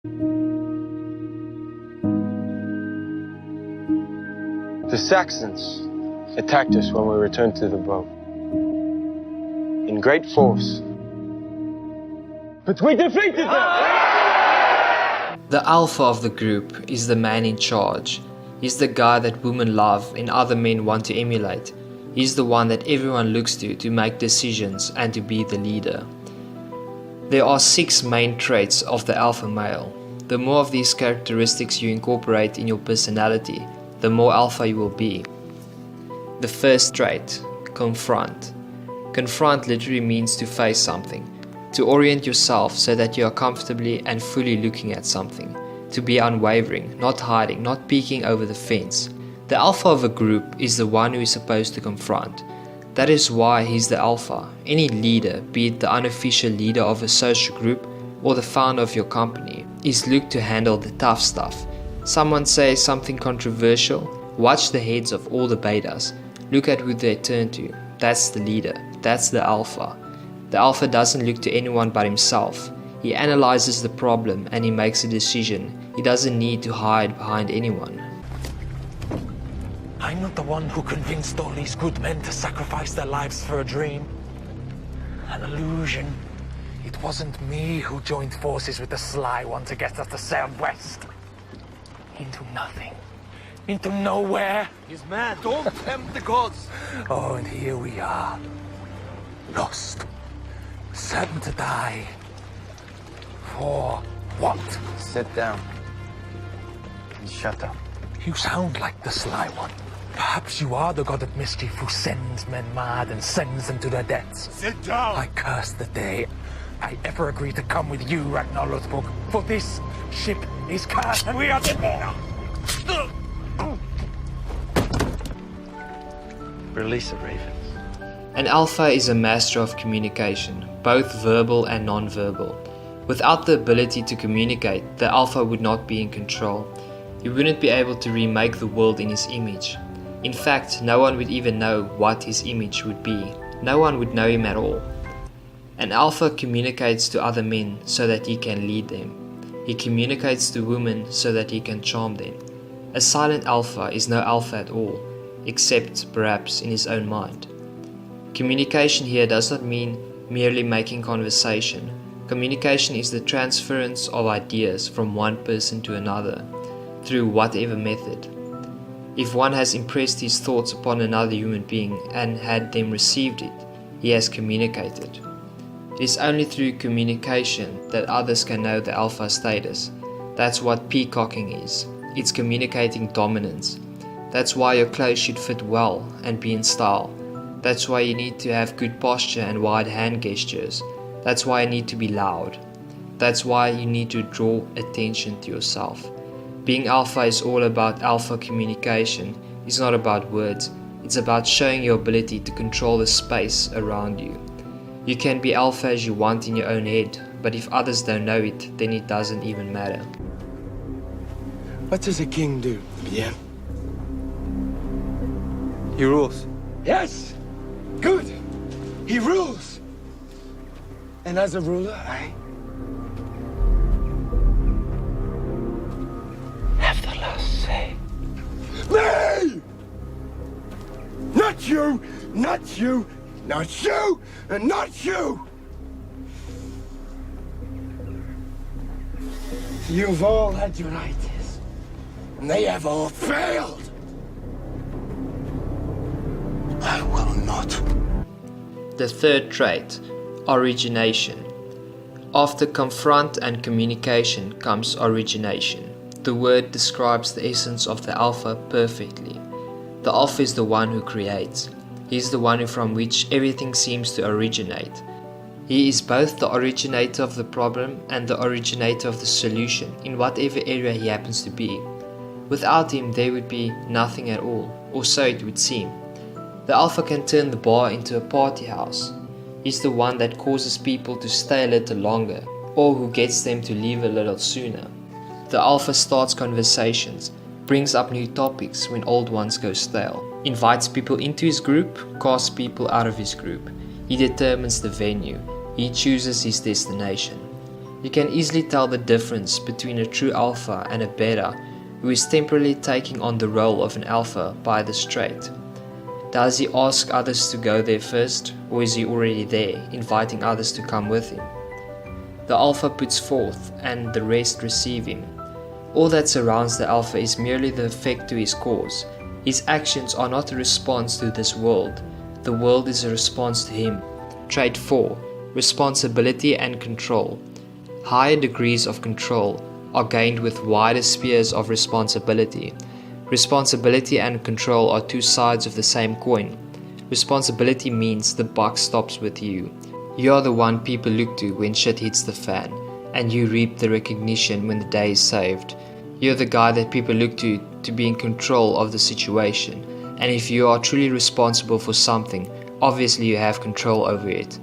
The Saxons attacked us when we returned to the boat, in great force. But we defeated them! The alpha of the group is the man in charge. He's the guy that women love and other men want to emulate. He's the one that everyone looks to make decisions and to be the leader. There are 6 main traits of the alpha male. The more of these characteristics you incorporate in your personality, the more alpha you will be. The first trait, confront. Confront literally means to face something, to orient yourself so that you are comfortably and fully looking at something, to be unwavering, not hiding, not peeking over the fence. The alpha of a group is the one who is supposed to confront. That is why he's the alpha. Any leader, be it the unofficial leader of a social group or the founder of your company, is looked to handle the tough stuff. Someone says something controversial, watch the heads of all the betas. Look at who they turn to. That's the leader. That's the alpha. The alpha doesn't look to anyone but himself. He analyzes the problem and he makes a decision. He doesn't need to hide behind anyone. I'm not the one who convinced all these good men to sacrifice their lives for a dream. An illusion. It wasn't me who joined forces with the sly one to get us to sail west. Into nothing. Into nowhere. He's mad. Don't tempt the gods. Oh, and here we are. Lost. Certain to die. For what? Sit down and shut up. You sound like the sly one. Perhaps you are the god of mischief who sends men mad and sends them to their deaths. Sit down. I curse the day I ever agreed to come with you, Ragnar Lothbrok, for this ship is cursed and we are dead. Release the ravens. An alpha is a master of communication, both verbal and non-verbal. Without the ability to communicate, the alpha would not be in control. He wouldn't be able to remake the world in his image. In fact, no one would even know what his image would be. No one would know him at all. An alpha communicates to other men so that he can lead them. He communicates to women so that he can charm them. A silent alpha is no alpha at all, except perhaps in his own mind. Communication here does not mean merely making conversation. Communication is the transference of ideas from one person to another, through whatever method. If one has impressed his thoughts upon another human being and had them received it, he has communicated. It is only through communication that others can know the alpha status. That's what peacocking is. It's communicating dominance. That's why your clothes should fit well and be in style. That's why you need to have good posture and wide hand gestures. That's why you need to be loud. That's why you need to draw attention to yourself. Being alpha is all about alpha communication. It's not about words. It's about showing your ability to control the space around you. You can be alpha as you want in your own head, but if others don't know it, then it doesn't even matter. What does a king do? Yeah. He rules. Yes! Good! He rules! And as a ruler, I Have the last say. Me! Not you! Not you! Not you! And not you! You've all had your ideas, and they have all failed! I will not. The third trait, origination. After confront and communication comes origination. The word describes the essence of the alpha perfectly. The alpha is the one who creates. He is the one from which everything seems to originate. He is both the originator of the problem and the originator of the solution in whatever area he happens to be. Without him there would be nothing at all, or so it would seem. The alpha can turn the bar into a party house. He's the one that causes people to stay a little longer, or who gets them to leave a little sooner. The alpha starts conversations, brings up new topics when old ones go stale, invites people into his group, casts people out of his group. He determines the venue. He chooses his destination. You can easily tell the difference between a true alpha and a beta who is temporarily taking on the role of an alpha by this trait. Does he ask others to go there first, or is he already there, inviting others to come with him? The alpha puts forth, and the rest receive him. All that surrounds the alpha is merely the effect to his cause. His actions are not a response to this world. The world is a response to him. Trait 4. Responsibility and control. Higher degrees of control are gained with wider spheres of responsibility. Responsibility and control are two sides of the same coin. Responsibility means the buck stops with you. You are the one people look to when shit hits the fan, and you reap the recognition when the day is saved. You're the guy that people look to be in control of the situation, and if you are truly responsible for something, obviously you have control over it.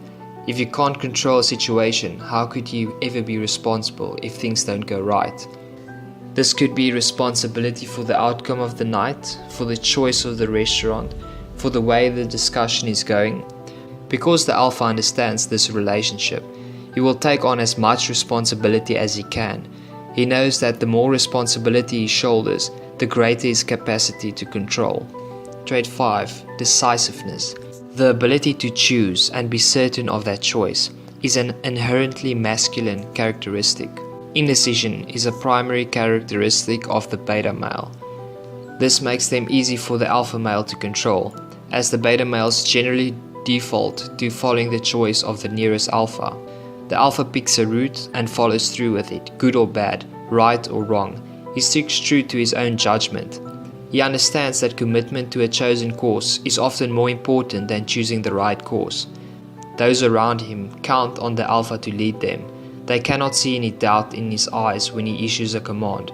If you can't control a situation, how could you ever be responsible if things don't go right? This could be responsibility for the outcome of the night, for the choice of the restaurant, for the way the discussion is going. Because the alpha understands this relationship, he will take on as much responsibility as he can. He knows that the more responsibility he shoulders, the greater his capacity to control. Trait 5. Decisiveness. The ability to choose and be certain of that choice is an inherently masculine characteristic. Indecision is a primary characteristic of the beta male. This makes them easy for the alpha male to control, as the beta males generally default to following the choice of the nearest alpha. The alpha picks a route and follows through with it, good or bad, right or wrong. He sticks true to his own judgment. He understands that commitment to a chosen course is often more important than choosing the right course. Those around him count on the alpha to lead them. They cannot see any doubt in his eyes when he issues a command.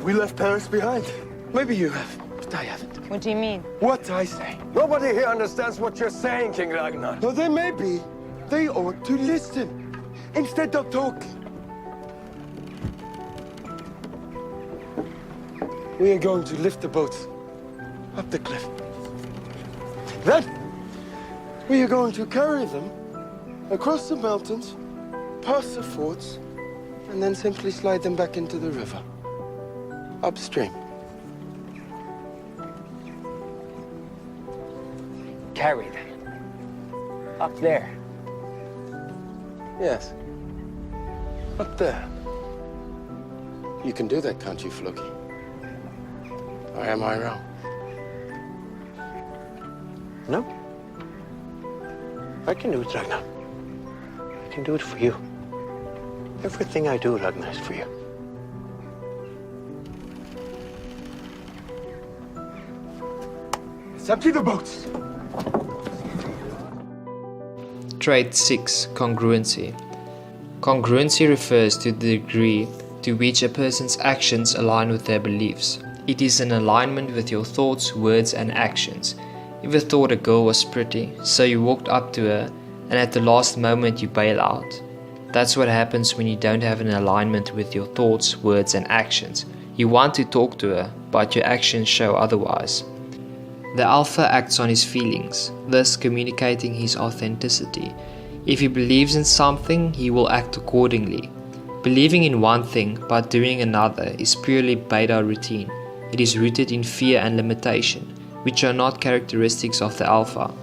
We left Paris behind. Maybe you have, but I haven't. What do you mean? What I say. Nobody here understands what you're saying, King Ragnar. No, they may be. They ought to listen instead of talking. We are going to lift the boats up the cliff. Then we are going to carry them across the mountains, past the forts, and then simply slide them back into the river, upstream. Carry them. Up there. Yes. Up there. You can do that, can't you, Floki? Or am I wrong? No. I can do it, Ragnar. I can do it for you. Everything I do, Ragnar, is for you. Let's empty the boats. Trait 6. Congruency. Congruency refers to the degree to which a person's actions align with their beliefs. It is an alignment with your thoughts, words, and actions. You ever thought a girl was pretty, so you walked up to her, and at the last moment you bail out? That's what happens when you don't have an alignment with your thoughts, words, and actions. You want to talk to her, but your actions show otherwise. The alpha acts on his feelings, thus communicating his authenticity. If he believes in something, he will act accordingly. Believing in one thing but doing another is purely beta routine. It is rooted in fear and limitation, which are not characteristics of the alpha.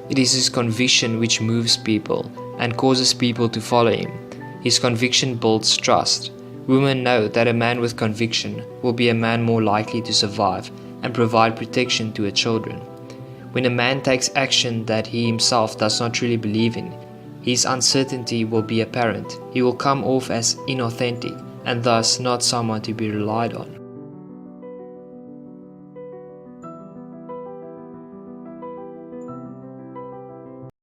It is his conviction which moves people and causes people to follow him. His conviction builds trust. Women know that a man with conviction will be a man more likely to survive and provide protection to her children. When a man takes action that he himself does not truly believe in, his uncertainty will be apparent. He will come off as inauthentic and thus not someone to be relied on.